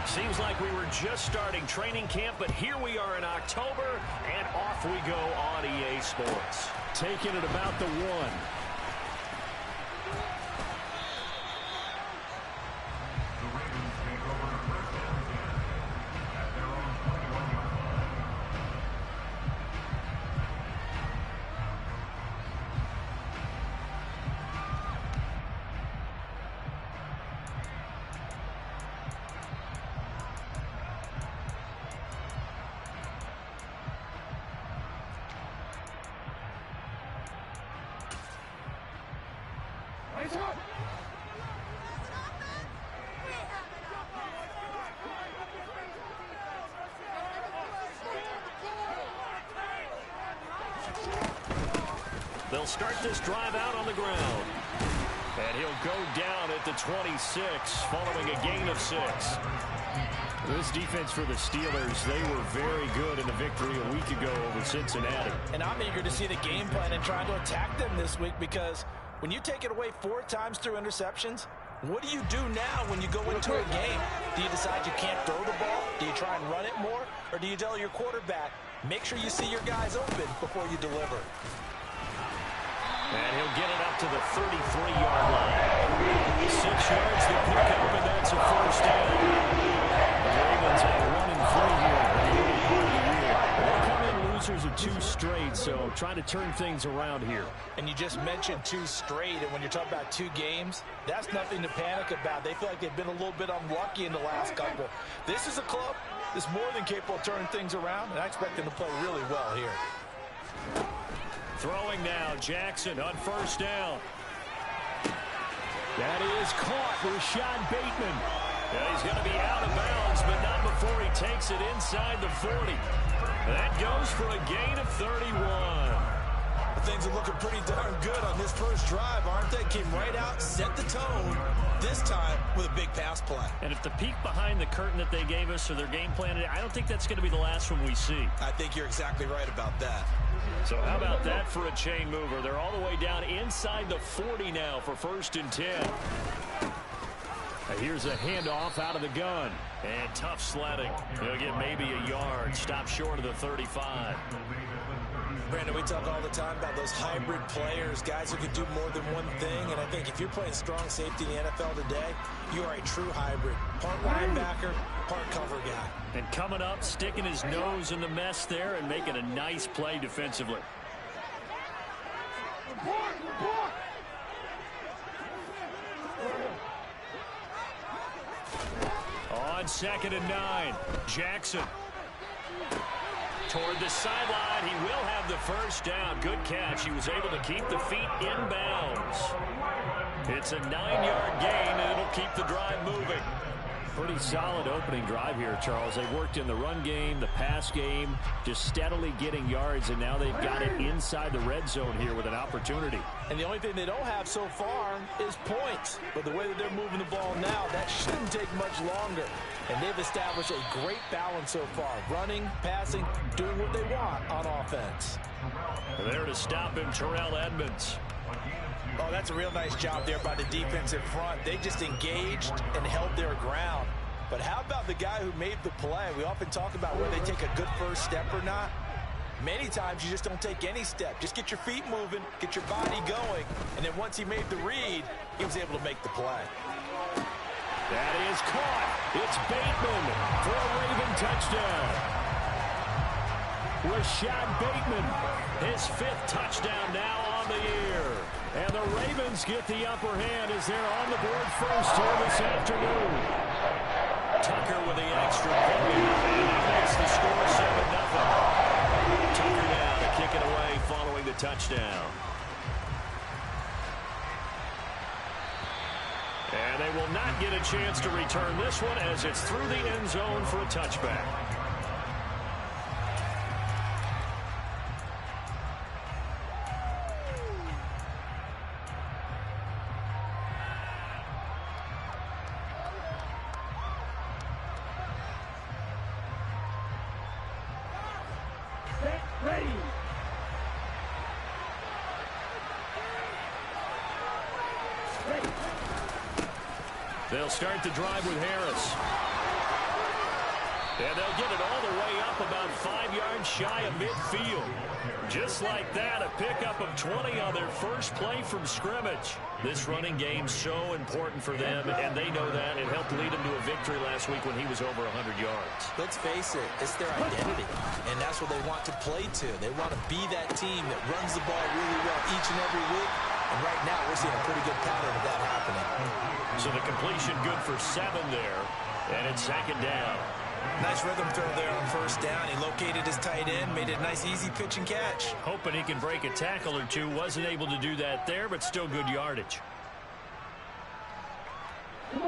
Seems like we were just starting training camp, but here we are in October, and off we go on EA Sports. Taking it about the 1. They'll start this drive out on the ground. And he'll go down at the 26 following a gain of 6. This defense for the Steelers, they were very good in the victory a week ago over Cincinnati. And I'm eager to see the game plan and trying to attack them this week, because when you take it away 4 times through interceptions, what do you do now when you go into a game? Do you decide you can't throw the ball? Do you try and run it more? Or do you tell your quarterback, make sure you see your guys open before you deliver? And he'll get it up to the 33-yard line. 6 yards to pick up, and that's a first down. The Ravens are 1-3 here. They come in losers of 2 straight, so trying to turn things around here. And you just mentioned 2 straight, and when you're talking about 2 games, that's nothing to panic about. They feel like they've been a little bit unlucky in the last couple. This is a club that's more than capable of turning things around, and I expect them to play really well here. Throwing now, Jackson on first down. That is caught. Rashad Bateman. Yeah, he's going to be out of bounds, but not before he takes it inside the 40. That goes for a gain of 31. Well, things are looking pretty darn good on this first drive, aren't they? Came right out, set the tone, this time with a big pass play. And if the peek behind the curtain that they gave us or their game plan, I don't think that's going to be the last one we see. I think you're exactly right about that. So how about that for a chain mover? They're all the way down inside the 40 now for 1st and 10. Here's a handoff out of the gun. And tough sledding. He'll get maybe a yard. Stop short of the 35. Brandon, we talk all the time about those hybrid players, guys who can do more than one thing. And I think if you're playing strong safety in the NFL today, you are a true hybrid. Part linebacker, part cover guy. And coming up, sticking his nose in the mess there and making a nice play defensively. On 2nd and 9, Jackson. Toward the sideline, he will have the first down. Good catch. He was able to keep the feet in bounds. It's a 9-yard gain, and it'll keep the drive moving. Pretty solid opening drive here, Charles. They worked in the run game, the pass game, just steadily getting yards, and now they've got it inside the red zone here with an opportunity. And the only thing they don't have so far is points. But the way that they're moving the ball now, that shouldn't take much longer. And they've established a great balance so far. Running, passing, doing what they want on offense. There to stop him, Terrell Edmonds. Oh, that's a real nice job there by the defensive front. They just engaged and held their ground. But how about the guy who made the play? We often talk about whether they take a good first step or not. Many times you just don't take any step. Just get your feet moving, get your body going, and then once he made the read, he was able to make the play. That is caught. It's Bateman for a Raven touchdown. Rashad Bateman, his 5th touchdown now on the year. And the Ravens get the upper hand as they're on the board first here this afternoon. Tucker with the extra point, and that makes the score 7-0. Tucker now to kick it away following the touchdown. And they will not get a chance to return this one as it's through the end zone for a touchback. They'll start the drive with Harris. And they'll get it all the way up about 5 yards shy of midfield. Just like that, a pickup of 20 on their first play from scrimmage. This running game's so important for them, and they know that. It helped lead them to a victory last week when he was over 100 yards. Let's face it, it's their identity, and that's what they want to play to. They want to be that team that runs the ball really well each and every week, and right now we're seeing a pretty good pattern of that happening. So the completion good for 7 there, and it's 2nd down. Nice rhythm throw there on 1st down. He located his tight end, made it a nice easy pitch and catch. Hoping he can break a tackle or two. Wasn't able to do that there, but still good yardage.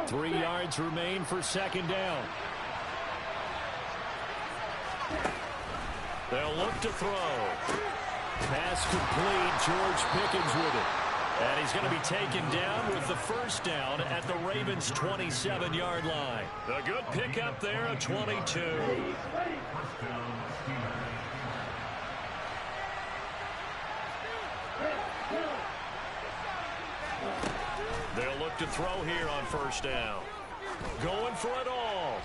3 yards remain for 2nd down. They'll look to throw. Pass complete. George Pickens with it. And he's going to be taken down with the 1st down at the Ravens' 27-yard line. A good pickup there, a 22. They'll look to throw here on 1st down. Going for it all.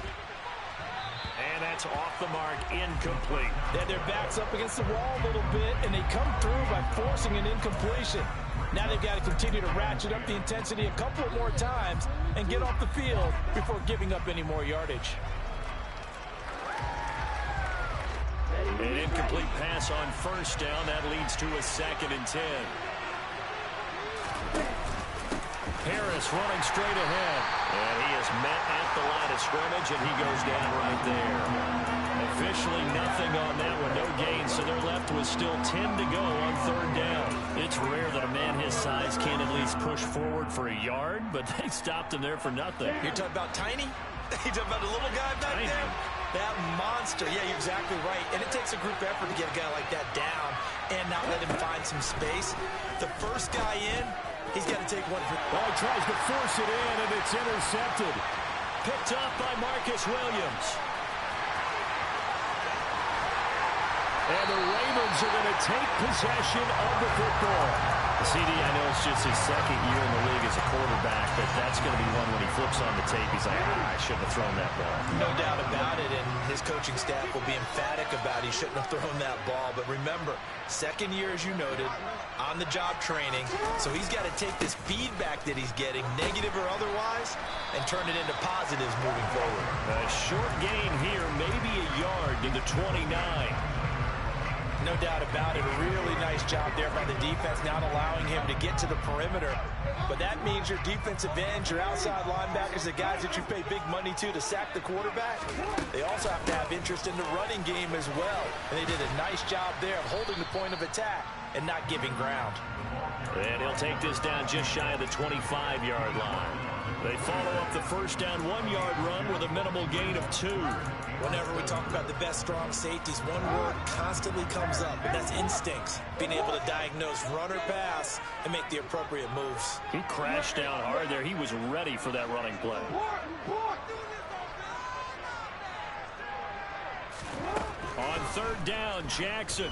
And that's off the mark, incomplete. They had their backs up against the wall a little bit, and they come through by forcing an incompletion. Now they've got to continue to ratchet up the intensity a couple of more times and get off the field before giving up any more yardage. An incomplete pass on 1st down. That leads to a 2nd and 10. Harris running straight ahead. And he is met at the line of scrimmage, and he goes down right there. Officially nothing on that one, no gain, so they're left with still 10 to go on 3rd down. It's rare that a man his size can at least push forward for a yard, but they stopped him there for nothing. You're talking about tiny? You're talking about the little guy back Tiny. there? That monster. Yeah, you're exactly right. And it takes a group effort to get a guy like that down and not let him find some space. The first guy in, he's got to take one. Oh, he tries to force it in, and it's intercepted. Picked up by Marcus Williams. And the Ravens are going to take possession of the football. CD, I know it's just his 2nd year in the league as a quarterback, but that's going to be one when he flips on the tape. He's like, I shouldn't have thrown that ball. No doubt about it, and his coaching staff will be emphatic about he shouldn't have thrown that ball. But remember, 2nd year, as you noted, on-the-job training, so he's got to take this feedback that he's getting, negative or otherwise, and turn it into positives moving forward. A short gain here, maybe a yard to the 29. No doubt about it. A really nice job there by the defense, not allowing him to get to the perimeter. But that means your defensive ends, your outside linebackers, the guys that you pay big money to sack the quarterback, they also have to have interest in the running game as well. And they did a nice job there of holding the point of attack and not giving ground. And he'll take this down just shy of the 25-yard line. They follow up the 1st down 1-yard run with a minimal gain of 2. Whenever we talk about the best strong safeties, one word constantly comes up, and that's instincts. Being able to diagnose run or pass and make the appropriate moves. He crashed down hard there. He was ready for that running play. On 3rd down, Jackson.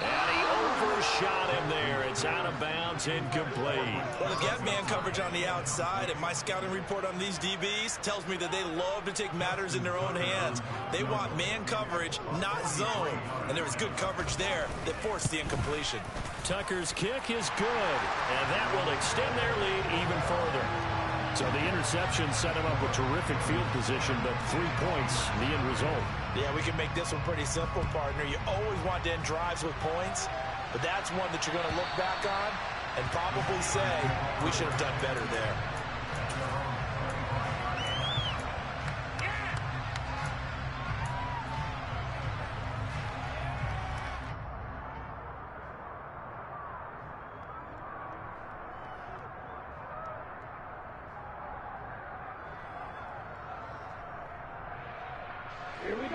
And he overshot him there. It's out of bounds, incomplete. Well, they've got man coverage on the outside, and my scouting report on these DBs tells me that they love to take matters in their own hands. They want man coverage, not zone. And there was good coverage there that forced the incompletion. Tucker's kick is good, and that will extend their lead even further. So the interception set him up with terrific field position, but 3 points, the end result. Yeah, we can make this one pretty simple, partner. You always want to end drives with points, but that's one that you're going to look back on and probably say, we should have done better there.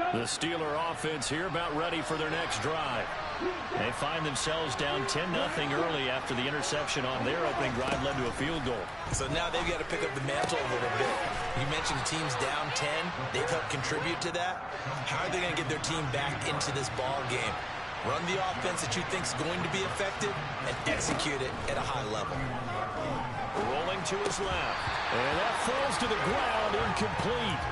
The Steeler offense here about ready for their next drive. They find themselves down 10-0 early after the interception on their opening drive led to a field goal. So now they've got to pick up the mantle a little bit. You mentioned teams down 10. They've helped contribute to that. How are they going to get their team back into this ball game? Run the offense that you think is going to be effective and execute it at a high level. Rolling to his left. And that falls to the ground, incomplete.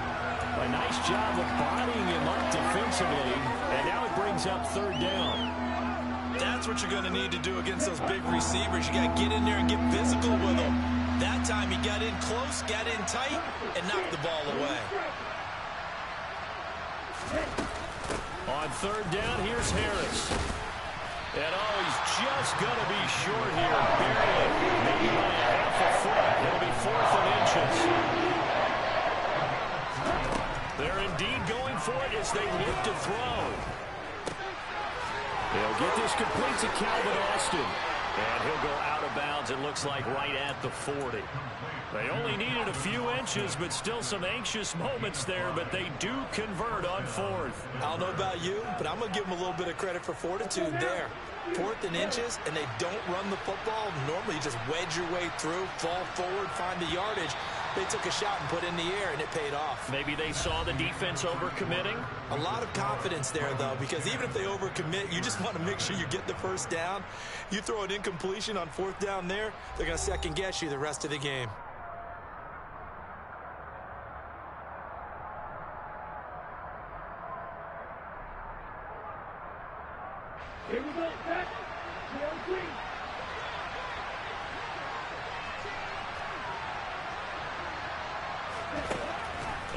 A nice job of bodying him up defensively, and now it brings up third down. That's what you're going to need to do against those big receivers. You got to get in there and get physical with them. That time he got in close, got in tight, and knocked the ball away. On third down, here's Harris. And oh, he's just going to be short here, barely. Maybe by a half a foot. It'll be 4th and inches. They're indeed going for it as they look to throw. They'll get this complete to Calvin Austin. And he'll go out of bounds, it looks like, right at the 40. They only needed a few inches, but still some anxious moments there, but they do convert on 4th. I don't know about you, but I'm going to give them a little bit of credit for fortitude there. 4th and inches, and they don't run the football. Normally, you just wedge your way through, fall forward, find the yardage. They took a shot and put it in the air, and it paid off. Maybe they saw the defense overcommitting. A lot of confidence there, though, because even if they overcommit, you just want to make sure you get the first down. You throw an incompletion on 4th down there, they're going to second-guess you the rest of the game. Here we go, back. BCLG.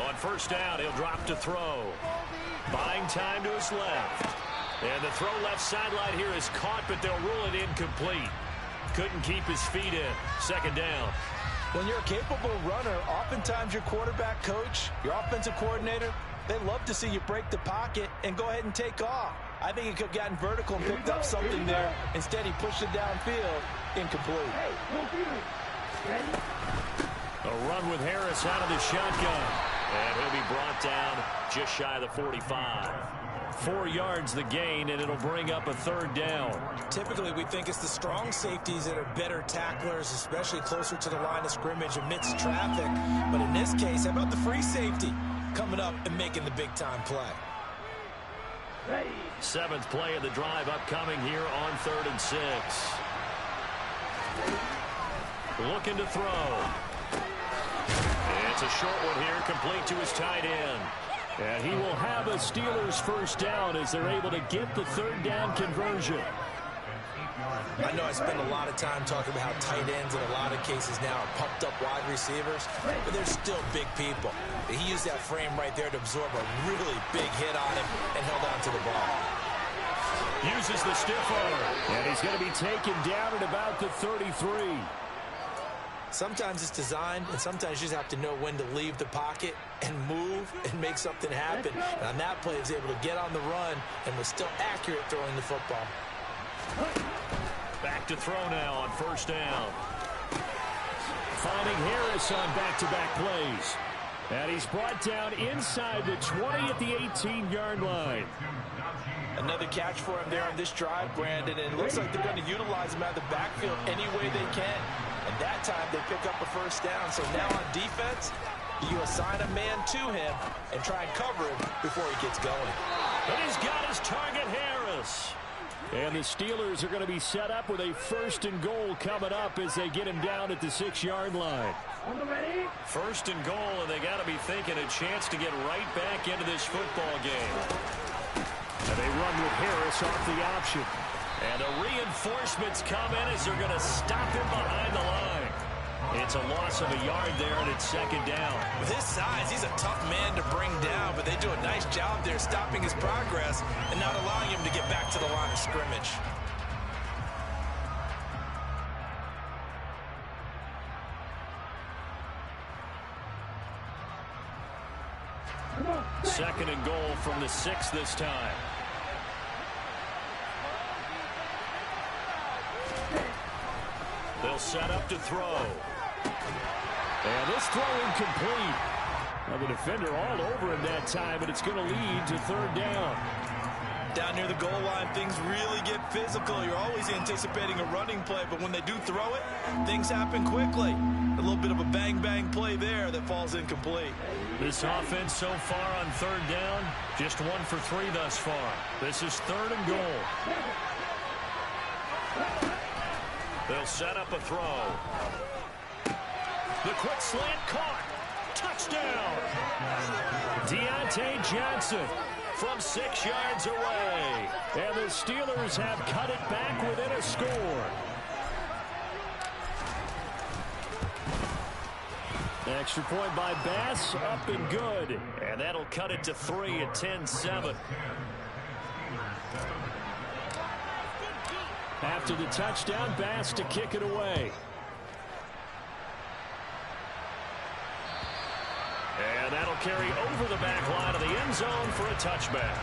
On first down, he'll drop to throw. Buying time to his left. And the throw left sideline here is caught, but they'll rule it incomplete. Couldn't keep his feet in. Second down. When you're a capable runner, oftentimes your quarterback coach, your offensive coordinator, they love to see you break the pocket and go ahead and take off. I think he could have gotten vertical and picked up something there. Instead, he pushed it downfield. Incomplete. A run with Harris out of the shotgun. And he'll be brought down just shy of the 45. 4 yards the gain, and it'll bring up a third down. Typically, we think it's the strong safeties that are better tacklers, especially closer to the line of scrimmage amidst traffic. But in this case, how about the free safety coming up and making the big-time play? 7th play of the drive upcoming here on 3rd and 6. Looking to throw. It's a short one here, complete to his tight end. And he will have a Steelers first down as they're able to get the third down conversion. I know I spend a lot of time talking about how tight ends in a lot of cases now are pumped up wide receivers, but they're still big people. He used that frame right there to absorb a really big hit on him and held on to the ball. Uses the stiff arm, and he's going to be taken down at about the 33. Sometimes it's designed, and sometimes you just have to know when to leave the pocket and move and make something happen. And on that play, he was able to get on the run and was still accurate throwing the football. Back to throw now on first down. Finding Harris on back-to-back plays. And he's brought down inside the 20 at the 18-yard line. Another catch for him there on this drive, Brandon, and it looks like they're going to utilize him out of the backfield any way they can. And that time they pick up a first down. So now on defense, you assign a man to him and try and cover him before he gets going. And he's got his target, Harris. And the Steelers are going to be set up with a 1st and goal coming up as they get him down at the 6-yard line. 1st and goal, and they got to be thinking a chance to get right back into this football game. And they run with Harris off the option. And the reinforcements come in as they're going to stop him behind the line. It's a loss of a yard there, and it's second down. With his size, he's a tough man to bring down, but they do a nice job there stopping his progress and not allowing him to get back to the line of scrimmage. Second and goal from the 6 this time. They'll set up to throw. And this throw incomplete. Now the defender all over him that time, but it's going to lead to third down. Down near the goal line, things really get physical. You're always anticipating a running play, but when they do throw it, things happen quickly. A little bit of a bang-bang play there that falls incomplete. This offense so far on third down, just 1 for 3 thus far. This is 3rd and goal. They'll set up a throw. The quick slant caught. Touchdown. Deontay Johnson from 6 yards away. And the Steelers have cut it back within a score. Extra point by Bass, up and good. And that'll cut it to 3 at 10-7. After the touchdown, Bass to kick it away. And that'll carry over the back line of the end zone for a touchback.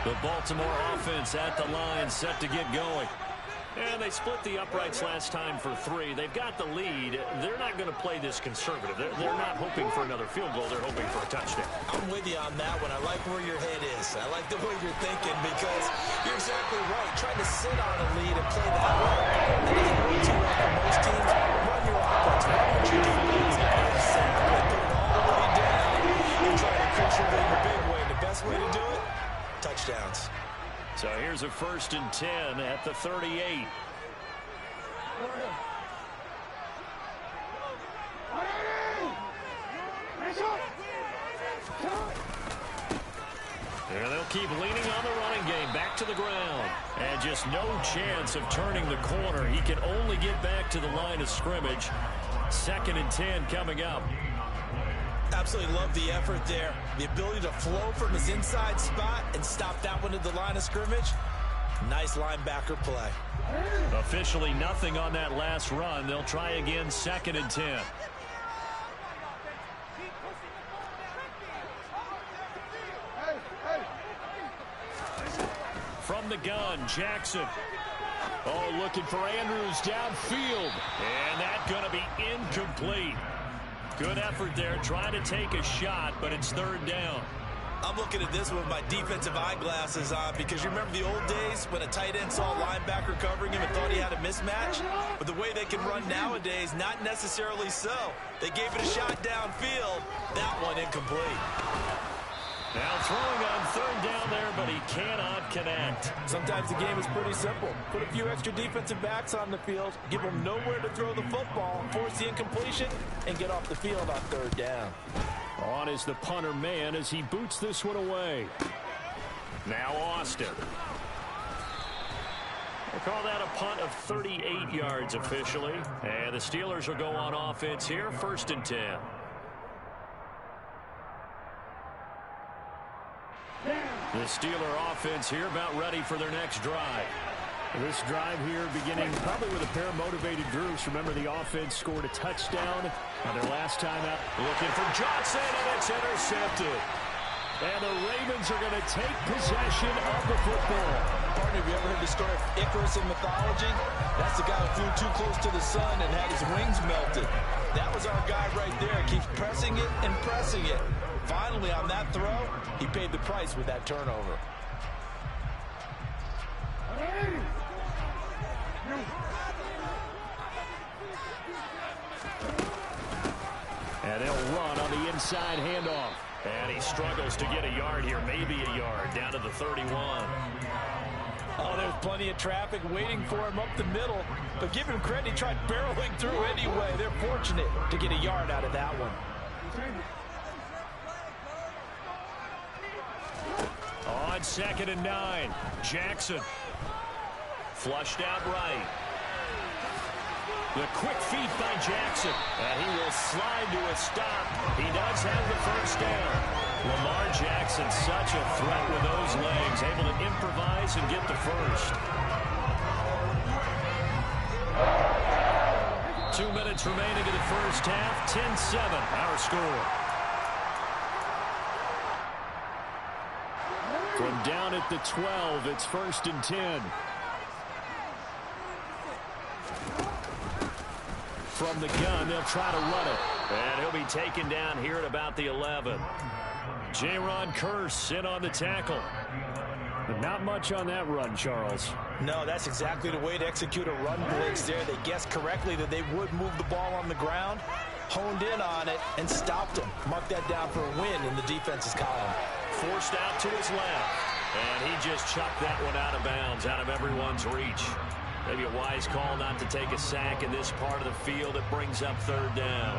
The Baltimore offense at the line, set to get going. And they split the uprights last time for 3. They've got the lead. They're not going to play this conservative. They're not hoping for another field goal. They're hoping for a touchdown. I'm with you on that one. I like where your head is. I like the way you're thinking because you're exactly right. Trying to sit on a lead and play that way, that doesn't work too well for most teams. Run your offense. Run your defense. And sack it, put it all the way down. And try to crush it in the big way. The best way to do it, touchdowns. So here's a 1st and 10 at the 38. And they'll keep leaning on the running game. Back to the ground. And just no chance of turning the corner. He can only get back to the line of scrimmage. 2nd and 10 coming up. Absolutely love the effort there. The ability to flow from his inside spot and stop that one at the line of scrimmage. Nice linebacker play. Officially nothing on that last run. They'll try again, 2nd and 10. From the gun, Jackson. Oh, looking for Andrews downfield. And that's going to be incomplete. Good effort there, trying to take a shot, but it's 3rd down. I'm looking at this with my defensive eyeglasses on because you remember the old days when a tight end saw a linebacker covering him and thought he had a mismatch? But the way they can run nowadays, not necessarily so. They gave it a shot downfield. That one incomplete. Now throwing on 3rd down there, but he cannot connect. Sometimes the game is pretty simple. Put a few extra defensive backs on the field, give them nowhere to throw the football, force the incompletion, and get off the field on 3rd down. On is the punter man as he boots this one away. Now Austin. We'll call that a punt of 38 yards officially. And the Steelers will go on offense here, 1st and 10. The Steeler offense here about ready for their next drive. This drive here beginning probably with a pair of motivated groups. Remember, the offense scored a touchdown on their last time out. Looking for Johnson, and it's intercepted. And the Ravens are going to take possession of the football. Partner, have you ever heard the story of Icarus in mythology? That's the guy who flew too close to the sun and had his wings melted. That was our guy right there. Keeps pressing it and pressing it. Finally, on that throw, he paid the price with that turnover. And they'll run on the inside handoff. And he struggles to get a yard here, maybe a yard, down to the 31. Oh, there's plenty of traffic waiting for him up the middle. But give him credit, he tried barreling through anyway. They're fortunate to get a yard out of that one. On 2nd and 9, Jackson. Flushed out right. The quick feet by Jackson. And he will slide to a stop. He does have the 1st down. Lamar Jackson, such a threat with those legs. Able to improvise and get the 1st. 2 minutes remaining in the 1st half. 10-7, our score. From down at the 12, it's 1st and 10. From the gun, they'll try to run it. And he'll be taken down here at about the 11. Jaron Kearse in on the tackle. But not much on that run, Charles. No, that's exactly the way to execute a run blitz there. They guessed correctly that they would move the ball on the ground. honed in on it and stopped him. Mark that down for a win in the defense's column. Forced out to his left. And he just chucked that one out of bounds, out of everyone's reach. Maybe a wise call not to take a sack in this part of the field. It brings up third down.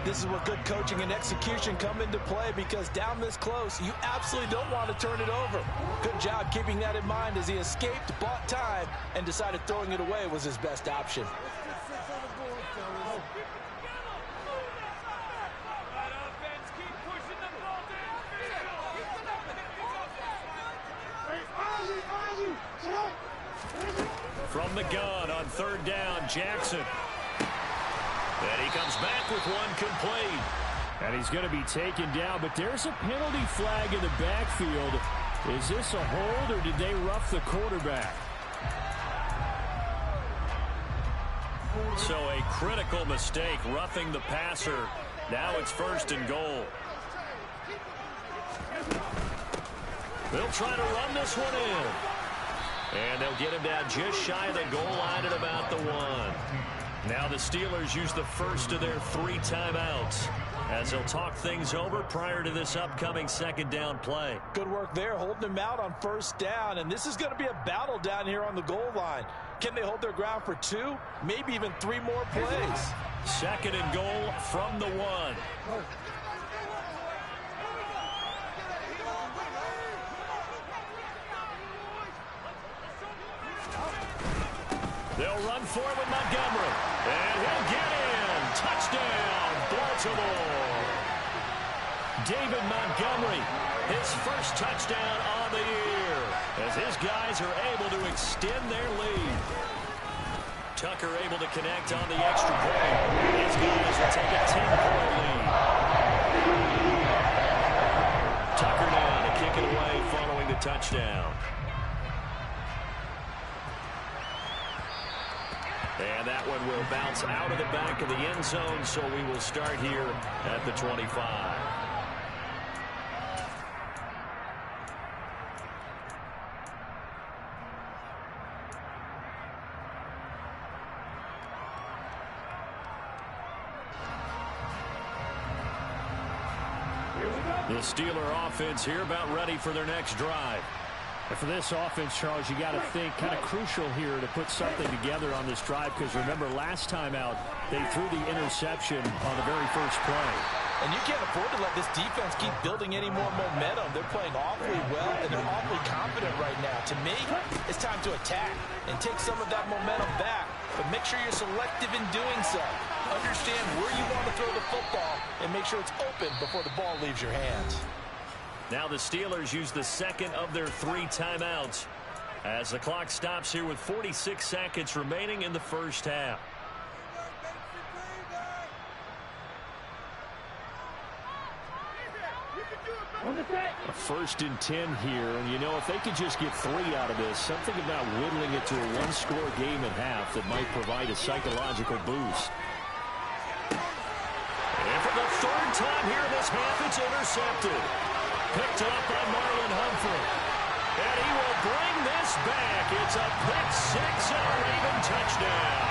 This is where good coaching and execution come into play, because down this close, you absolutely don't want to turn it over. Good job keeping that in mind as he escaped, bought time, and decided throwing it away was his best option. From the gun on third down, Jackson. And he comes back with one complete. And he's going to be taken down, but there's a penalty flag in the backfield. Is this a hold, or did they rough the quarterback? So a critical mistake, roughing the passer. Now it's 1st and goal. They'll try to run this one in. And they'll get him down just shy of the goal line at about the 1. Now the Steelers use the first of their 3 timeouts as they'll talk things over prior to this upcoming 2nd down play. Good work there, holding him out on 1st down, and this is going to be a battle down here on the goal line. Can they hold their ground for 2, maybe even 3 more plays? 2nd and goal from the 1. They'll run for it with Montgomery. And he'll get in. Touchdown, Baltimore. David Montgomery, his first touchdown on the year, as his guys are able to extend their lead. Tucker able to connect on the extra point. His guys will take a 10-point lead. Tucker now to kick it away following the touchdown. And that one will bounce out of the back of the end zone, so we will start here at the 25. The Steeler offense here about ready for their next drive. And for this offense, Charles, you got to think kind of crucial here to put something together on this drive, because remember last time out they threw the interception on the very first play. And you can't afford to let this defense keep building any more momentum. They're playing awfully well, and they're awfully confident right now. To me, it's time to attack and take some of that momentum back, but make sure you're selective in doing so. Understand where you want to throw the football and make sure it's open before the ball leaves your hands. Now the Steelers use the 2nd of their 3 timeouts as the clock stops here with 46 seconds remaining in the first half. A 1st and 10 here, and you know, if they could just get 3 out of this, something about whittling it to a 1-score game at half that might provide a psychological boost. And for the 3rd time here in this half, it's intercepted. Picked up by Marlon Humphrey. And he will bring this back. It's a pick 6 and a Raven touchdown.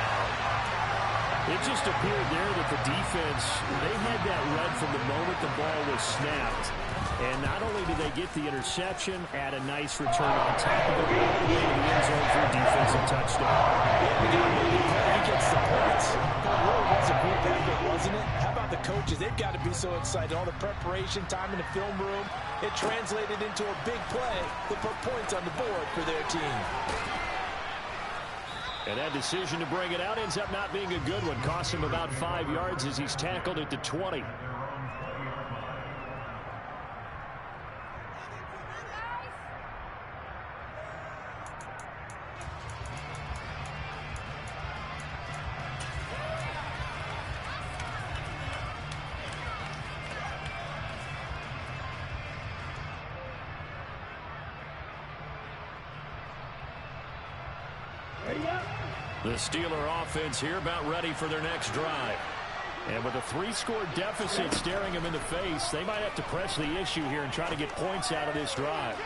It just appeared there that the defense, they had that read from the moment the ball was snapped. And not only did they get the interception, add a nice return on top of it, all the way to the end zone for a defensive touchdown. He gets the points. That really was a great effort, wasn't it? How about the coaches? They've got to be so excited. All the preparation time in the film room, it translated into a big play that put points on the board for their team. And that decision to bring it out ends up not being a good one. Costs him about 5 yards as he's tackled at the 20. The Steeler offense here about ready for their next drive. And with a 3-score deficit staring them in the face, they might have to press the issue here and try to get points out of this drive.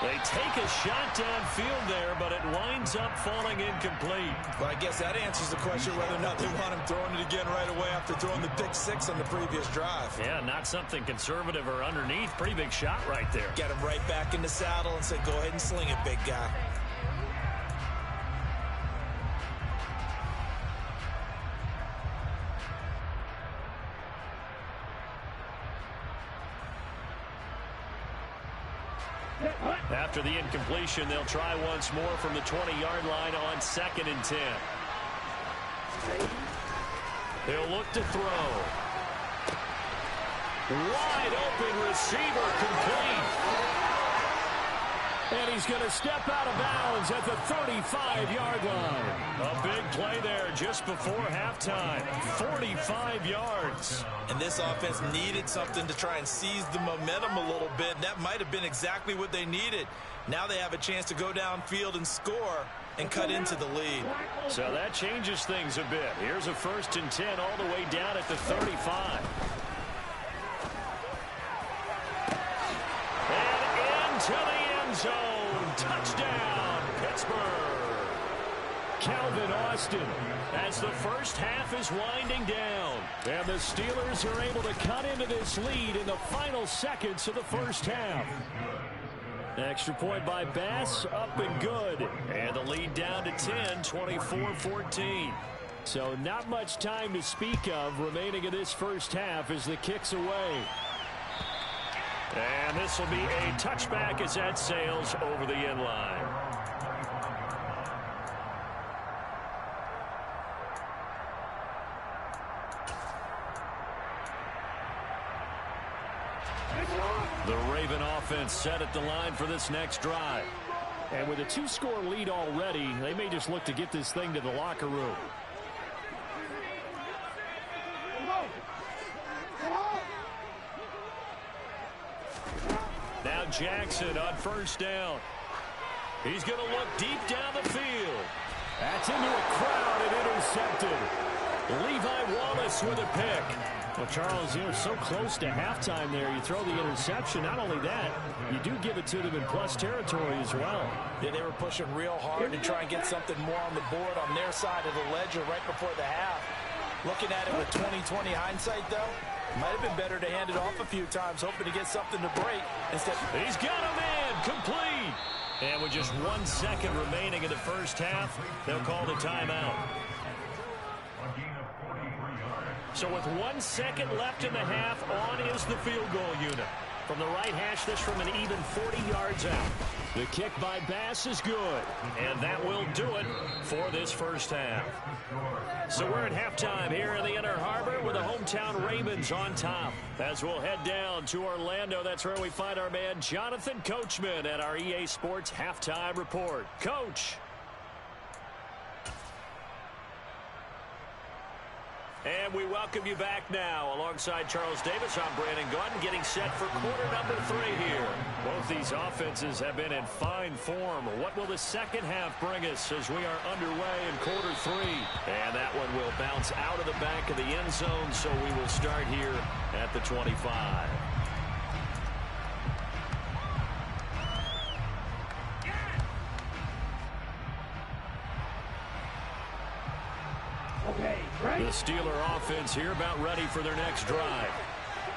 They take a shot downfield there, but it winds up falling incomplete. Well, I guess that answers the question whether or not they want him throwing it again right away after throwing the pick six on the previous drive. Yeah, not something conservative or underneath. Pretty big shot right there. Get him right back in the saddle and said, go ahead and sling it, big guy. After the incompletion, they'll try once more from the 20-yard line on 2nd and 10. He'll look to throw. Wide open receiver, complete. And he's going to step out of bounds at the 35-yard line. A big play there just before halftime. 45 yards. And this offense needed something to try and seize the momentum a little bit. And that might have been exactly what they needed. Now they have a chance to go downfield and score and cut into the lead. So that changes things a bit. Here's a 1st and 10 all the way down at the 35. And into the end zone. Touchdown, Pittsburgh. Calvin Austin As the first half is winding down. And the Steelers are able to cut into this lead in the final seconds of the first half. Extra point by Bass, up and good. And the lead down to 10, 24-14. So not much time to speak of remaining in this first half as the kick's away. And this will be a touchback as that sails over the end line. The Raven offense set at the line for this next drive. And with a 2-score lead already, they may just look to get this thing to the locker room. Now Jackson on 1st down. He's going to look deep down the field. That's into a crowd and intercepted. Levi Wallace with a pick. Well, Charles, you're so close to halftime there. You throw the interception. Not only that, you do give it to them in plus territory as well. Yeah, they were pushing real hard to try and get something more on the board on their side of the ledger right before the half. Looking at it with 20/20 hindsight, though, might have been better to hand it off a few times, hoping to get something to break. Instead, he's got a man, complete. And with just 1 second remaining in the first half, they'll call the timeout. So with 1 second left in the half, on is the field goal unit. From the right hash, this from an even 40 yards out. The kick by Bass is good. And that will do it for this first half. So we're at halftime here in the Inner Harbor with the hometown Ravens on top. As we'll head down to Orlando, that's where we find our man Jonathan Coachman at our EA Sports Halftime Report. Coach. And we welcome you back now. Alongside Charles Davis, I'm Brandon Gunn, getting set for quarter number 3 here. Both these offenses have been in fine form. What will the second half bring us as we are underway in quarter 3? And that one will bounce out of the back of the end zone, so we will start here at the 25. The Steeler offense here about ready for their next drive.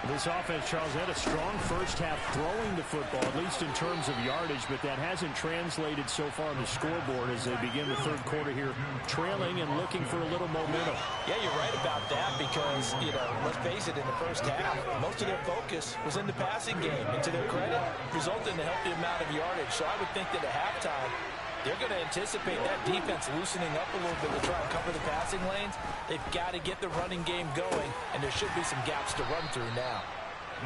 This offense, Charles, had a strong first half throwing the football, at least in terms of yardage, but that hasn't translated so far on the scoreboard as they begin the third quarter here, trailing and looking for a little momentum. Yeah, you're right about that because, let's face it, in the first half, most of their focus was in the passing game. And to their credit, resulted in a healthy amount of yardage. So I would think that at halftime, they're going to anticipate that defense loosening up a little bit to try and cover the passing lanes. They've got to get the running game going, and there should be some gaps to run through now.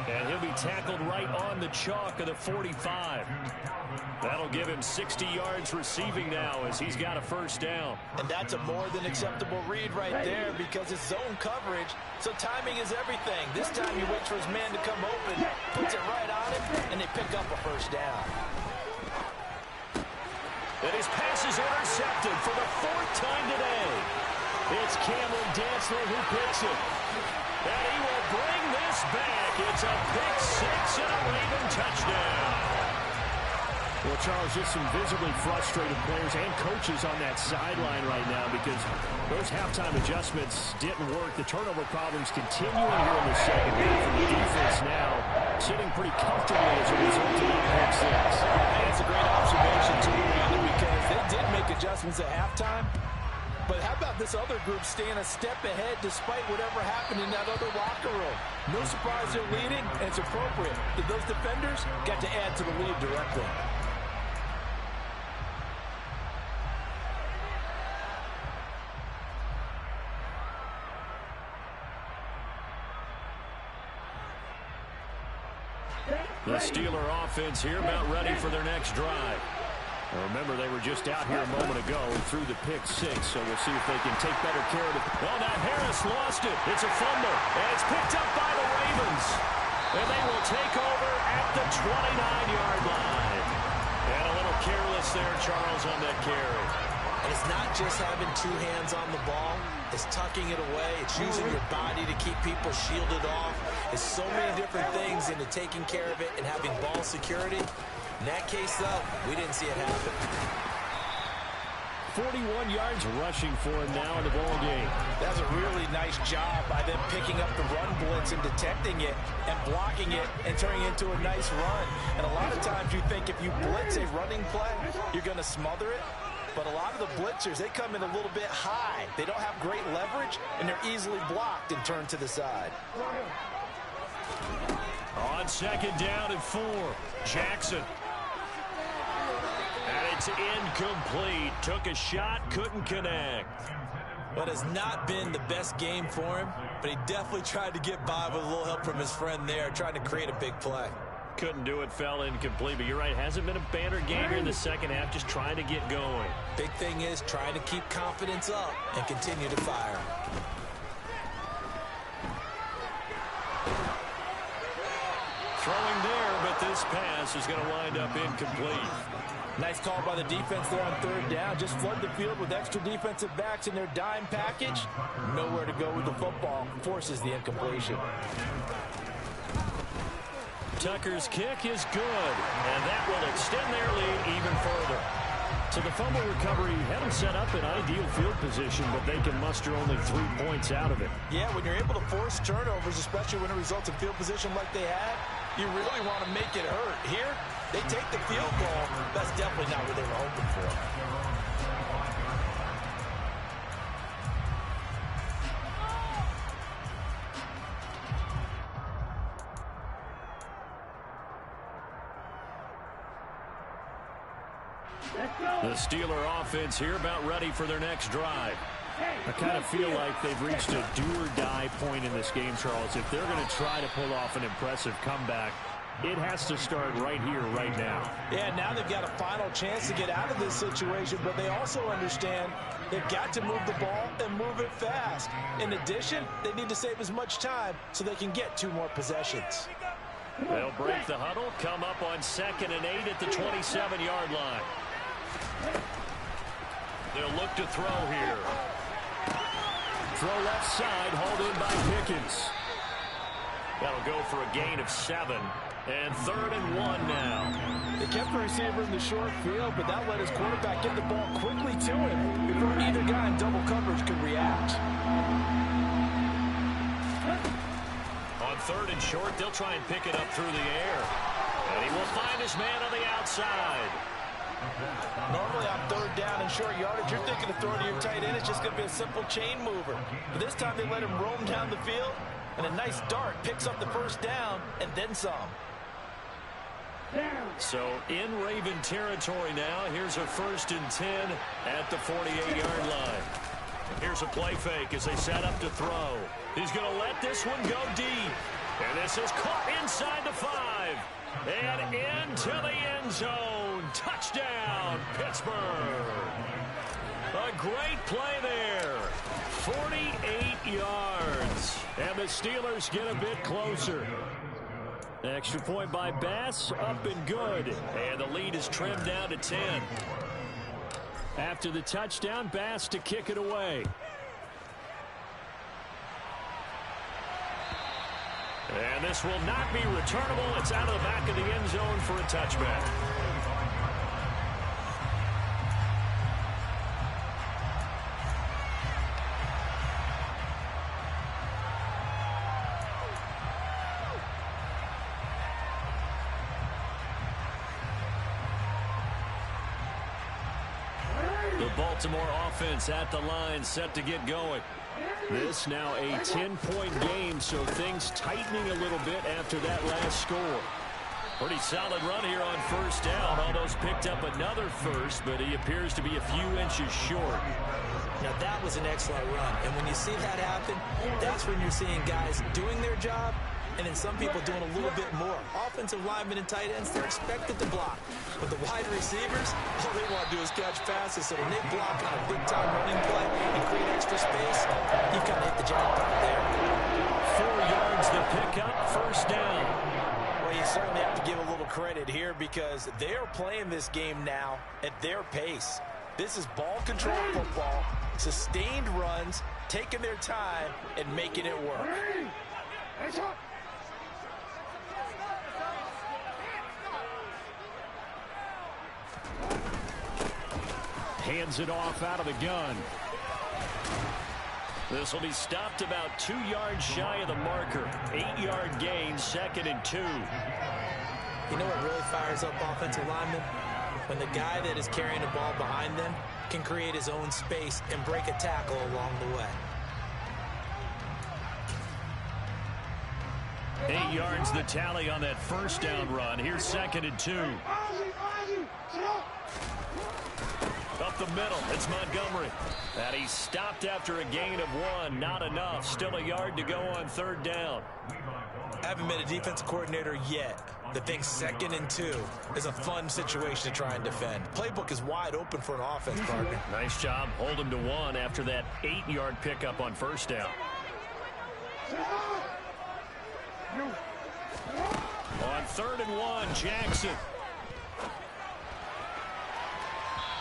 And he'll be tackled right on the chalk of the 45. That'll give him 60 yards receiving now as he's got a first down. And that's a more than acceptable read right there because it's zone coverage, so timing is everything. This time he waits for his man to come open, puts it right on him, and they pick up a first down. And his pass is intercepted for the 4th time today. It's Cameron Dantzler who picks it. And he will bring this back. It's a pick 6 and a Raven touchdown. Well, Charles, just some visibly frustrated players and coaches on that sideline right now because those halftime adjustments didn't work. The turnover problems continuing here in the second half, and the defense now sitting pretty comfortably as a result of that pick six. And it's a great observation, too, Randy, because they did make adjustments at halftime. But how about this other group staying a step ahead despite whatever happened in that other locker room? No surprise they're leading, and it's appropriate that those defenders got to add to the lead directly. The Steeler offense here about ready for their next drive. Now remember, they were just out here a moment ago and threw the pick six, so we'll see if they can take better care of it. Oh, now Harris lost it. It's a fumble, and it's picked up by the Ravens. And they will take over at the 29-yard line. And a little careless there, Charles, on that carry. And it's not just having two hands on the ball. It's tucking it away. It's using your body to keep people shielded off. It's so many different things into taking care of it and having ball security. In that case, though, we didn't see it happen. 41 yards rushing for him now in the ball game. That's a really nice job by them picking up the run blitz and detecting it and blocking it and turning it into a nice run. And a lot of times you think if you blitz a running play, you're going to smother it. But a lot of the blitzers, they come in a little bit high. They don't have great leverage, and they're easily blocked and turned to the side. On second down and 4, Jackson. And it's incomplete. Took a shot, couldn't connect. But it's not been the best game for him, but he definitely tried to get by with a little help from his friend there, trying to create a big play. Couldn't do it, fell incomplete. But you're right, hasn't been a banner game here in the second half, just trying to get going. Big thing is trying to keep confidence up and continue to fire. Throwing there, but this pass is going to wind up incomplete. Nice call by the defense there on third down. Just flood the field with extra defensive backs in their dime package. Nowhere to go with the football. Forces the incompletion. Tucker's kick is good, and that will extend their lead even further. So the fumble recovery had them set up in ideal field position, but they can muster only 3 points out of it. Yeah, when you're able to force turnovers, especially when it results in field position like they had, you really want to make it hurt. Here, they take the field goal. That's definitely not what they were hoping for. The Steeler offense here about ready for their next drive. I kind of feel like they've reached a do-or-die point in this game, Charles. If they're going to try to pull off an impressive comeback, it has to start right here, right now. Yeah, now they've got a final chance to get out of this situation, but they also understand they've got to move the ball and move it fast. In addition, they need to save as much time so they can get 2 more possessions. They'll break the huddle, come up on 2nd and 8 at the 27-yard line. They'll look to throw here. Throw left side, hauled in by Pickens. That'll go for a gain of 7. And 3rd and 1 now. They kept the receiver in the short field, but that let his quarterback get the ball quickly to him before either guy in double coverage could react. On 3rd and short, they'll try and pick it up through the air. And he will find his man on the outside. Normally on 3rd down and short yardage, you're thinking of throwing to your tight end. It's just going to be a simple chain mover. But this time they let him roam down the field, and a nice dart picks up the first down and then some. So in Raven territory now, here's a 1st and 10 at the 48-yard line. Here's a play fake as they set up to throw. He's going to let this one go deep. And this is caught inside the 5. And into the end zone. Touchdown, Pittsburgh. A great play there. 48 yards. And the Steelers get a bit closer. Extra point by Bass, up and good. And the lead is trimmed down to 10. After the touchdown, Bass to kick it away. And this will not be returnable. It's out of the back of the end zone for a touchback. Baltimore offense at the line, set to get going. This now a 10-point game, so things tightening a little bit after that last score. Pretty solid run here on first down. Almost picked up another first, but he appears to be a few inches short. Now, that was an excellent run. And when you see that happen, that's when you're seeing guys doing their job and then some people doing a little bit more. Offensive linemen and tight ends, they're expected to block. But the wide receivers, all they want to do is catch passes. So when they block on a big-time running play and create extra space, you've kind of hit the jackpot there. 4 yards the pickup, first down. Well, you certainly have to give a little credit here because they are playing this game now at their pace. This is ball control football, sustained runs, taking their time, and making it work. Hands it off out of the gun. This will be stopped about 2 yards shy of the marker. 8-yard gain, 2nd and 2. You know what really fires up offensive linemen? When the guy that is carrying the ball behind them can create his own space and break a tackle along the way. 8 yards the tally on that first down run. Here's 2nd and 2. Up the middle, it's Montgomery. And he's stopped after a gain of 1. Not enough. Still a yard to go on 3rd down. I haven't met a defensive coordinator yet that thinks 2nd and 2 is a fun situation to try and defend. Playbook is wide open for an offense, partner. Nice job. Hold him to 1 after that 8-yard pickup on first down. On 3rd and 1, Jackson.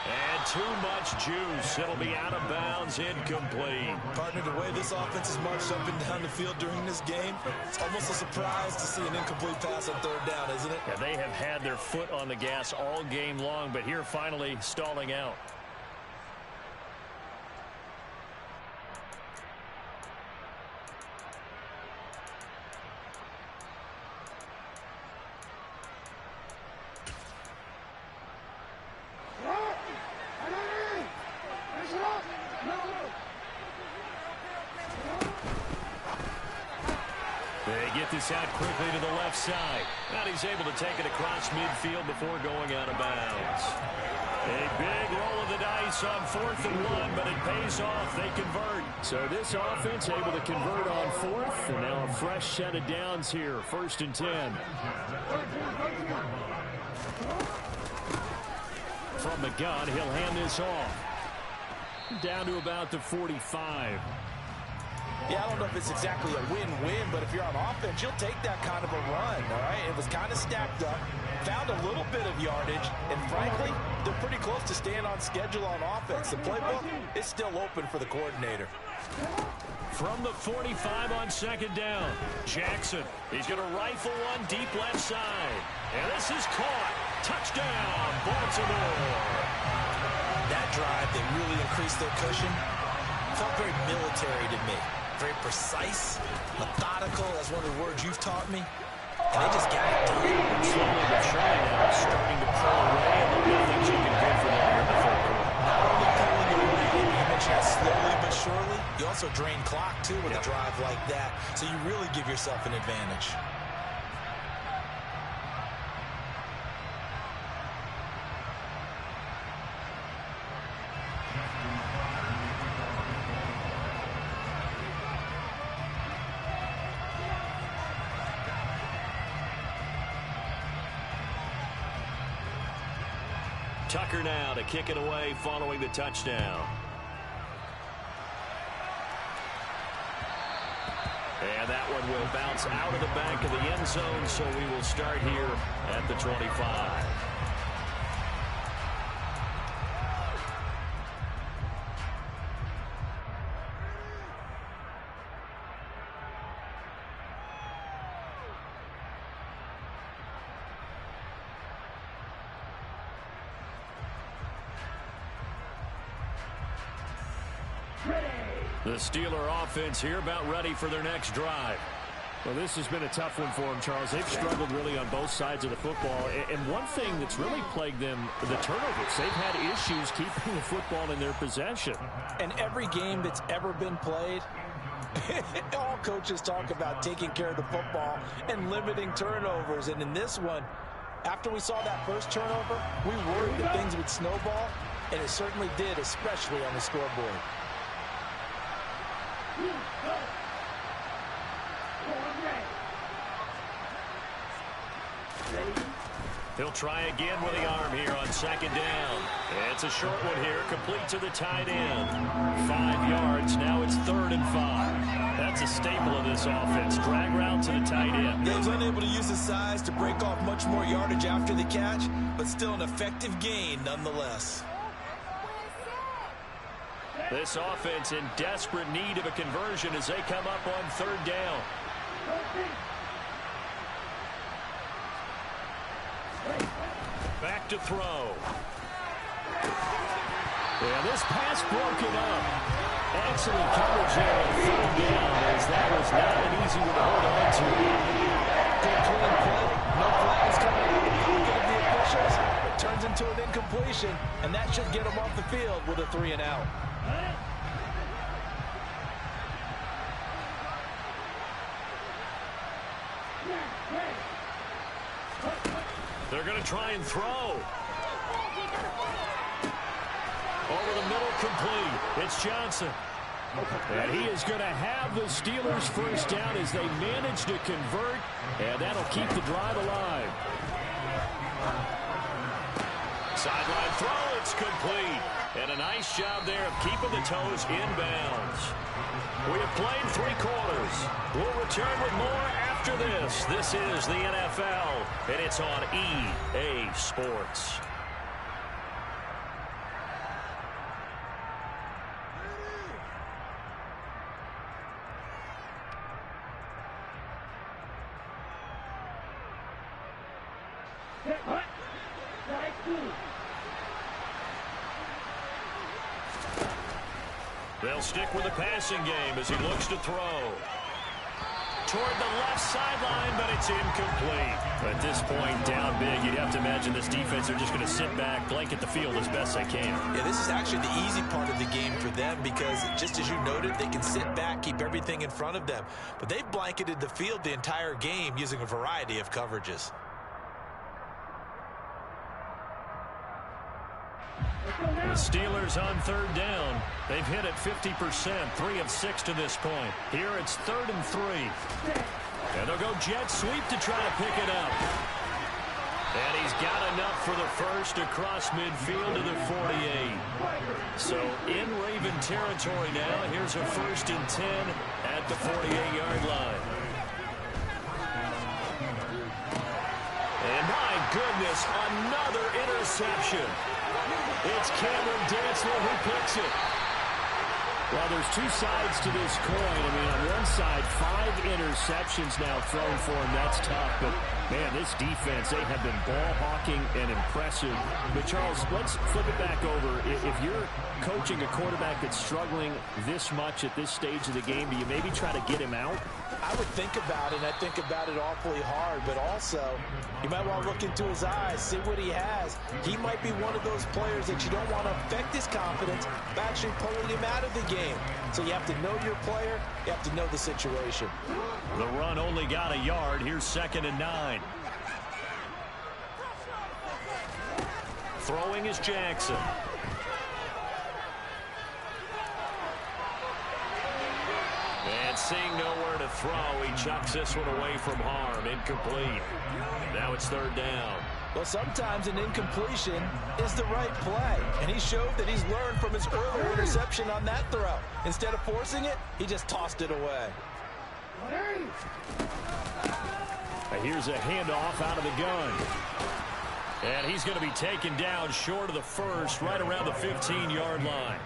And too much juice. It'll be out of bounds, incomplete. Partner, the way this offense has marched up and down the field during this game, it's almost a surprise to see an incomplete pass on 3rd down, isn't it? Yeah, they have had their foot on the gas all game long, but here finally stalling out. They get this out quickly to the left side. And he's able to take it across midfield before going out of bounds. A big roll of the dice on 4th and 1, but it pays off. They convert. So this offense able to convert on 4th, and now a fresh set of downs here. 1st and 10. From the gun, he'll hand this off. Down to about the 45. Yeah, I don't know if it's exactly a win-win, but if you're on offense, you'll take that kind of a run, all right? It was kind of stacked up, found a little bit of yardage, and frankly, they're pretty close to staying on schedule on offense. The playbook is still open for the coordinator. From the 45 on 2nd down, Jackson. He's going to rifle one deep left side. And this is caught. Touchdown, Baltimore. That drive, they really increased their cushion. Felt very military to me. Very precise, methodical. That's one of the words you've taught me. And they just got it done. Slowly but surely now starting to pull away, and there'll be things you can do for them here in the 3rd quarter. Not only pulling away, you mentioned that slowly but surely, you also drain clock, too, with a drive like that. So you really give yourself an advantage. Tucker now to kick it away following the touchdown. And that one will bounce out of the back of the end zone, so we will start here at the 25. The Steeler offense here about ready for their next drive. Well, this has been a tough one for them, Charles. They've struggled really on both sides of the football. And one thing that's really plagued them, the turnovers. They've had issues keeping the football in their possession. And every game that's ever been played, all coaches talk about taking care of the football and limiting turnovers. And in this one, after we saw that first turnover, we worried that things would snowball, and it certainly did, especially on the scoreboard. He'll try again with the arm here on second down. It's a short one here, complete to the tight end. 5 yards, now it's 3rd and 5. That's a staple of this offense. Drag route to the tight end. He was unable to use his size to break off much more yardage after the catch, but still an effective gain nonetheless. This offense in desperate need of a conversion as they come up on 3rd down. Back to throw. Yeah, this pass broken up. Excellent coverage there on 3rd down, as that was not an easy one to hold on to. Good clean play. No flags coming out of the pocket of the officials. It turns into an incompletion, and that should get him off the field with a 3 and out. They're going to try and throw. Over the middle, complete. It's Johnson. And he is going to have the Steelers first down as they manage to convert, and that'll keep the drive alive. Sideline throw, it's complete. And a nice job there of keeping the toes inbounds. We have played 3 quarters. We'll return with more after this. This is the NFL, and it's on EA Sports. They'll stick with the passing game as he looks to throw. Toward the left sideline, but it's incomplete. At this point, down big, you'd have to imagine this defense are just going to sit back, blanket the field as best they can. Yeah, this is actually the easy part of the game for them because, just as you noted, they can sit back, keep everything in front of them. But they've blanketed the field the entire game using a variety of coverages. The Steelers on 3rd down. They've hit it 50%, 3 of 6 to this point. Here it's 3rd and 3. And they'll go jet sweep to try to pick it up. And he's got enough for the first across midfield to the 48. So in Raven territory now, here's a 1st and 10 at the 48-yard line. And my goodness, another interception. It's Cameron Dantzler who picks it. Well, there's 2 sides to this coin. I mean, on one side, 5 interceptions now thrown for him. That's tough. But, man, this defense, they have been ball hawking and impressive. But, Charles, let's flip it back over. If you're coaching a quarterback that's struggling this much at this stage of the game, do you maybe try to get him out? I would think about it, and I think about it awfully hard, but also you might want to look into his eyes, see what he has. He might be one of those players that you don't want to affect his confidence by actually pulling him out of the game. So you have to know your player, you have to know the situation. The run only got a yard. Here's 2nd and 9. Throwing is Jackson. And seeing nowhere to throw, he chucks this one away from harm. Incomplete. Now it's 3rd down. Well, sometimes an incompletion is the right play, and he showed that he's learned from his earlier interception on that throw. Instead of forcing it, he just tossed it away. Here's a handoff out of the gun. And he's going to be taken down short of the first, right around the 15-yard line.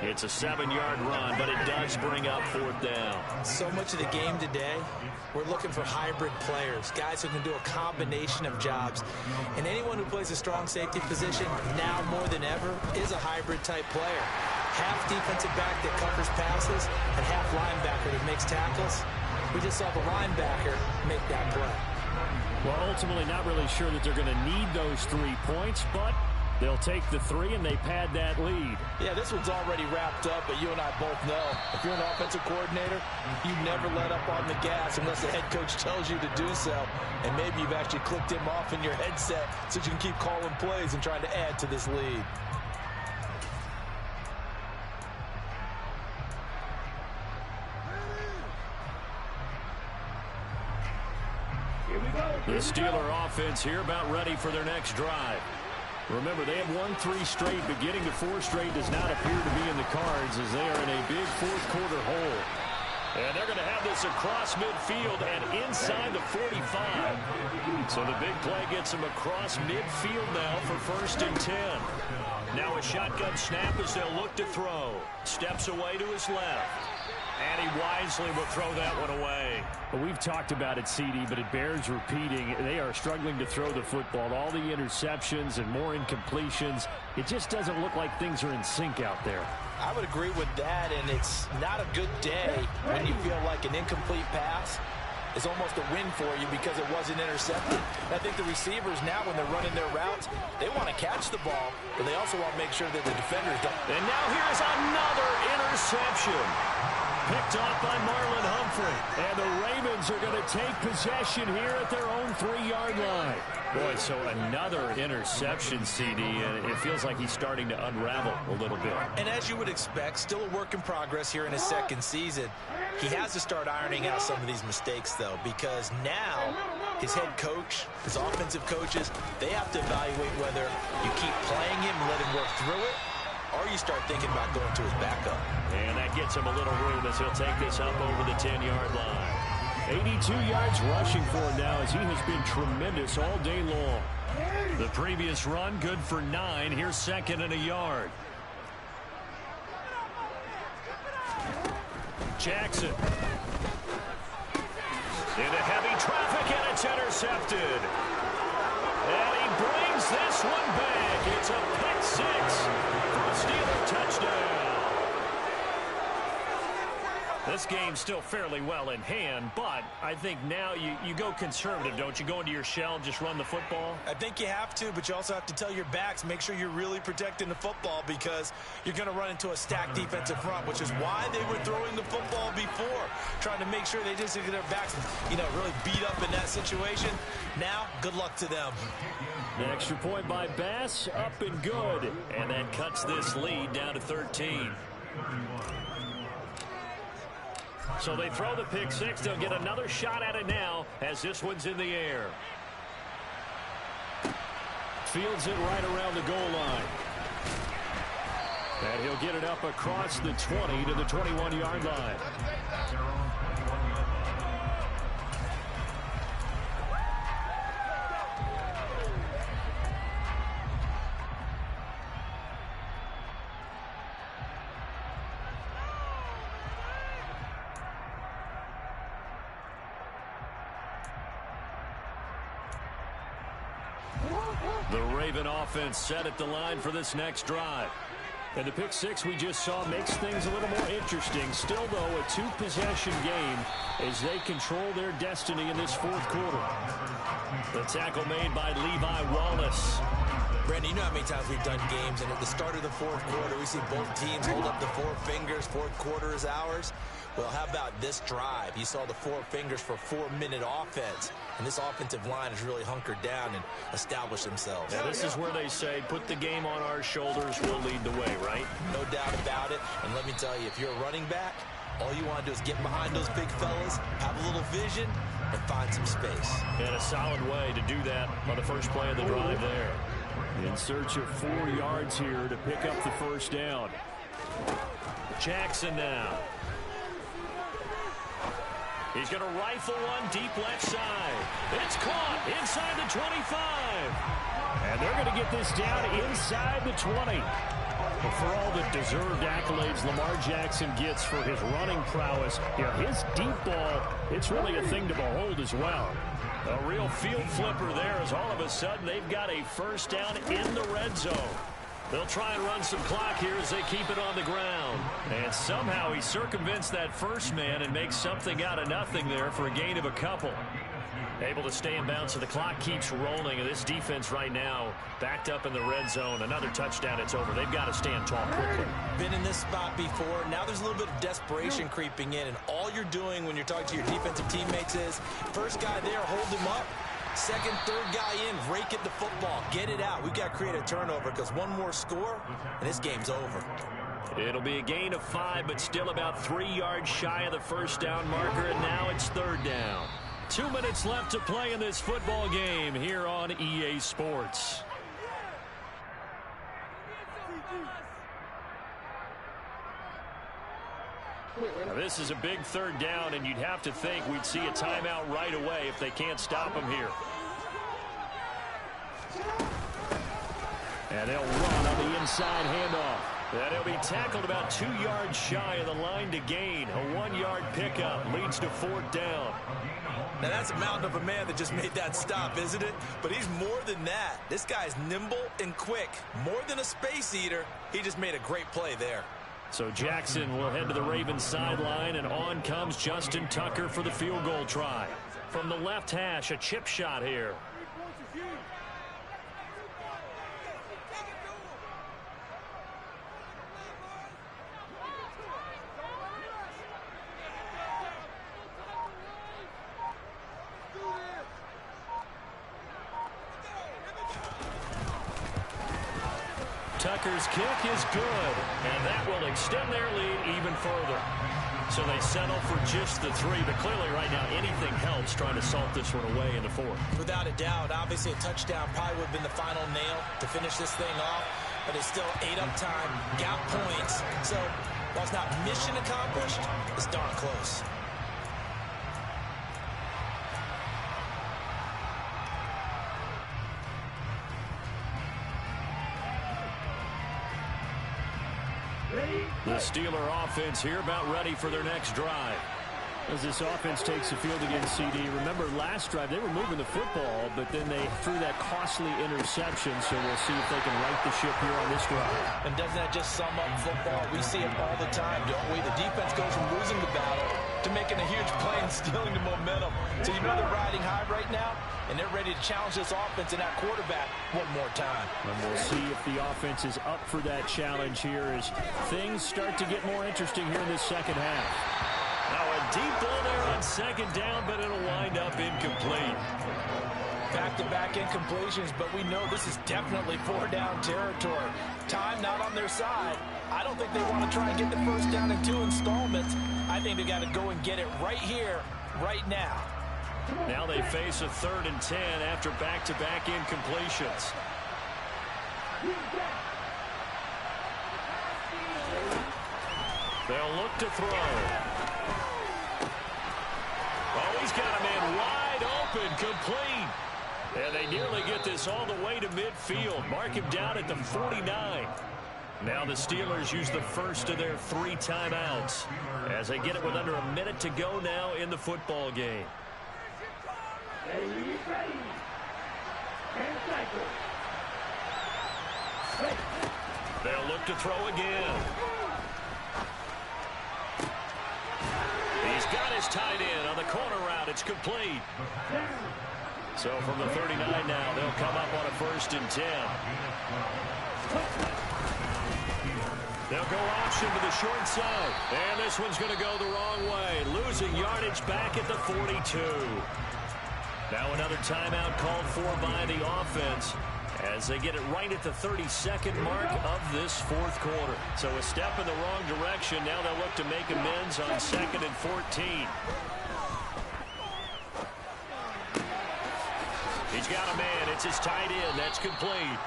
It's a 7-yard run, but it does bring up 4th down. So much of the game today, we're looking for hybrid players, guys who can do a combination of jobs. And anyone who plays a strong safety position, now more than ever, is a hybrid-type player. Half defensive back that covers passes and half linebacker that makes tackles. We just saw the linebacker make that play. Well, ultimately not really sure that they're going to need those 3 points, but they'll take the 3 and they pad that lead. Yeah, this one's already wrapped up, but you and I both know if you're an offensive coordinator, you never let up on the gas unless the head coach tells you to do so. And maybe you've actually clicked him off in your headset so you can keep calling plays and trying to add to this lead. The Steeler offense here about ready for their next drive. Remember, they have won 3 straight, but getting to 4 straight does not appear to be in the cards as they are in a big fourth-quarter hole. And they're going to have this across midfield and inside the 45. So the big play gets them across midfield now for 1st and 10. Now a shotgun snap as they'll look to throw. Steps away to his left. And he wisely will throw that one away. Well, we've talked about it, CD, but it bears repeating. They are struggling to throw the football. All the interceptions and more incompletions. It just doesn't look like things are in sync out there. I would agree with that, and it's not a good day when you feel like an incomplete pass is almost a win for you because it wasn't intercepted. And I think the receivers now, when they're running their routes, they want to catch the ball, but they also want to make sure that the defenders don't. And now here's another interception. Picked off by Marlon Humphrey. And the Ravens are going to take possession here at their own 3-yard line. Boy, so another interception, CD, and it feels like he's starting to unravel a little bit. And as you would expect, still a work in progress here in his 2nd season. He has to start ironing out some of these mistakes, though, because now his head coach, his offensive coaches, they have to evaluate whether you keep playing him and let him work through it, or you start thinking about going to his backup. And that gets him a little room as he'll take this up over the 10-yard line. 82 yards rushing for him now as he has been tremendous all day long. The previous run good for 9. Here's 2nd and a yard. Jackson. Into heavy traffic, and it's intercepted. And he brings this one back. It's a pick 6 for a Steeler touchdown. This game's still fairly well in hand, but I think now you go conservative, don't you? Go into your shell and just run the football? I think you have to, but you also have to tell your backs, make sure you're really protecting the football because you're going to run into a stacked defensive front, which is why they were throwing the football before, trying to make sure they just get their backs, really beat up in that situation. Now, good luck to them. The extra point by Bass, up and good. And that cuts this lead down to 13. So they throw the pick 6. They'll get another shot at it now as this one's in the air. Fields it right around the goal line. And he'll get it up across the 20 to the 21-yard line. The Raven offense set at the line for this next drive. And the pick 6 we just saw makes things a little more interesting. Still, though, a 2-possession game as they control their destiny in this 4th quarter. The tackle made by Levi Wallace. Brandon, you know how many times we've done games, and at the start of the 4th quarter, we see both teams hold up the 4 fingers, 4th quarter is ours. Well, how about this drive? You saw the 4 fingers for 4-minute offense, and this offensive line has really hunkered down and established themselves. Now, this is where they say, put the game on our shoulders, we'll lead the way, right? No doubt about it, and let me tell you, if you're a running back, all you want to do is get behind those big fellas, have a little vision, and find some space. And a solid way to do that on the first play of the drive there. In search of 4 yards here to pick up the first down. Jackson now. He's going to rifle one deep left side. It's caught inside the 25. And they're going to get this down inside the 20. But for all the deserved accolades Lamar Jackson gets for his running prowess, his deep ball, it's really a thing to behold as well. A real field flipper there as all of a sudden they've got a first down in the red zone. They'll try and run some clock here as they keep it on the ground. And somehow he circumvents that first man and makes something out of nothing there for a gain of a couple. Able to stay in bounds, so the clock keeps rolling. And this defense right now backed up in the red zone. Another touchdown, it's over. They've got to stand tall quickly. Been in this spot before. Now there's a little bit of desperation creeping in. And all you're doing when you're talking to your defensive teammates is, first guy there, hold him up. Second, third guy in, rake at the football. Get it out. We've got to create a turnover because one more score, and this game's over. It'll be a gain of 5, but still about 3 yards shy of the first down marker, and now it's third down. 2 minutes left to play in this football game here on EA Sports. Now this is a big third down, and you'd have to think we'd see a timeout right away if they can't stop him here. And they'll run on the inside handoff. And he'll be tackled about 2 yards shy of the line to gain. A 1-yard pickup leads to fourth down. Now that's a mountain of a man that just made that stop, isn't it? But he's more than that. This guy's nimble and quick. More than a space eater. He just made a great play there. So Jackson will head to the Ravens sideline, and on comes Justin Tucker for the field goal try. From the left hash, a chip shot here. Tucker's kick is good, and that will extend their lead even further. So they settle for just the 3, but clearly right now anything helps trying to salt this one away in the fourth. Without a doubt, obviously a touchdown probably would have been the final nail to finish this thing off, but it's still 8 up time, got points. So while it's not mission accomplished, it's darn close. The Steeler offense here about ready for their next drive. As this offense takes the field against CD, remember last drive they were moving the football, but then they threw that costly interception, so we'll see if they can right the ship here on this drive. And doesn't that just sum up football? We see it all the time, don't we? The defense goes from losing the battle to making a huge play and stealing the momentum. So you know they're riding high right now, and they're ready to challenge this offense and that quarterback one more time. And we'll see if the offense is up for that challenge here as things start to get more interesting here in this second half. Now a deep ball there on second down, but it'll wind up incomplete. Back-to-back incompletions, but we know this is definitely 4-down territory. Time not on their side. I don't think they want to try and get the first down in 2 installments. I think they got to go and get it right here, right now. Now they face a 3rd and 10 after back-to-back incompletions. They'll look to throw. Oh, he's got a man wide open, complete. And they nearly get this all the way to midfield. Mark him down at the 49. Now the Steelers use the first of their 3 timeouts as they get it with under a minute to go now in the football game. They'll look to throw again. He's got his tight end on the corner route. It's complete. So from the 39 now, they'll come up on a 1st and 10. They'll go option to the short side. And this one's going to go the wrong way. Losing yardage back at the 42. Now another timeout called for by the offense as they get it right at the 32nd mark of this 4th quarter. So a step in the wrong direction. Now they'll look to make amends on 2nd and 14. He's got a man. It's his tight end. That's complete.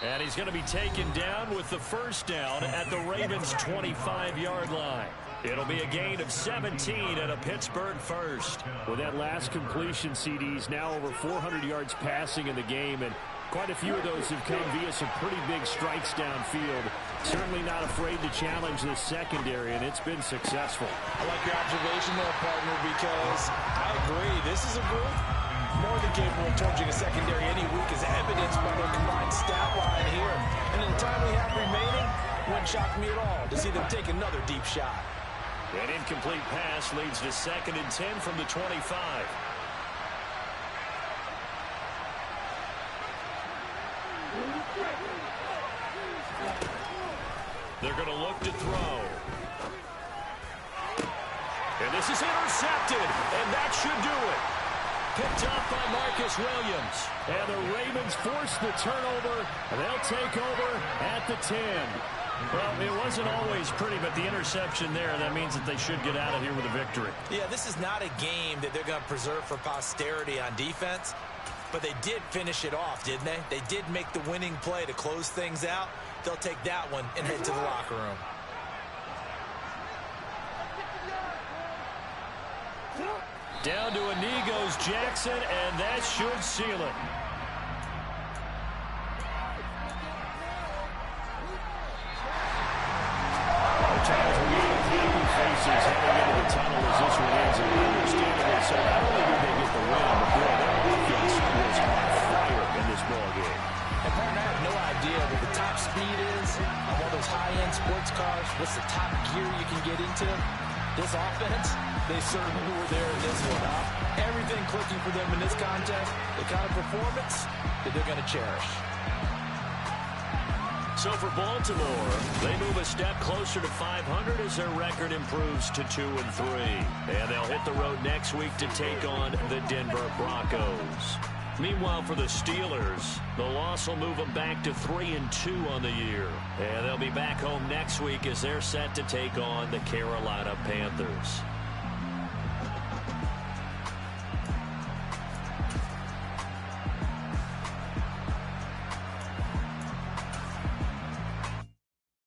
And he's going to be taken down with the first down at the Ravens' 25-yard line. It'll be a gain of 17 and a Pittsburgh first. With that last completion, CD's now over 400 yards passing in the game, and quite a few of those have come via some pretty big strikes downfield. Certainly not afraid to challenge this secondary, and it's been successful. I like your observation there, partner, because I agree. This is a group more than capable of torching a secondary any week, as evidenced by their combined stat line here. And in the time we have remaining, wouldn't shock me at all to see them take another deep shot. An incomplete pass leads to 2nd and 10 from the 25. They're going to look to throw. And this is intercepted, and that should do it. Picked up by Marcus Williams. And the Ravens force the turnover, and they'll take over at the 10. Well, it wasn't always pretty, but the interception there, that means that they should get out of here with a victory. Yeah, this is not a game that they're going to preserve for posterity on defense, but they did finish it off, didn't they? They did make the winning play to close things out. They'll take that one and head to the locker room. Down to a knee goes Jackson, and that should seal it. Times we get happy faces heading into the tunnel as this one ends, and understandably so. Not only did they get the win, but boy, their offense was on fire in this ball game. And Martin, I have no idea what the top speed is on one of those high-end sports cars. What's the top gear you can get into? This offense, they certainly were there in this one, huh? Everything clicking for them in this contest, the kind of performance that they're going to cherish. So for Baltimore, they move a step closer to 500 as their record improves to 2-3. And they'll hit the road next week to take on the Denver Broncos. Meanwhile, for the Steelers, the loss will move them back to 3-2 on the year. And they'll be back home next week as they're set to take on the Carolina Panthers.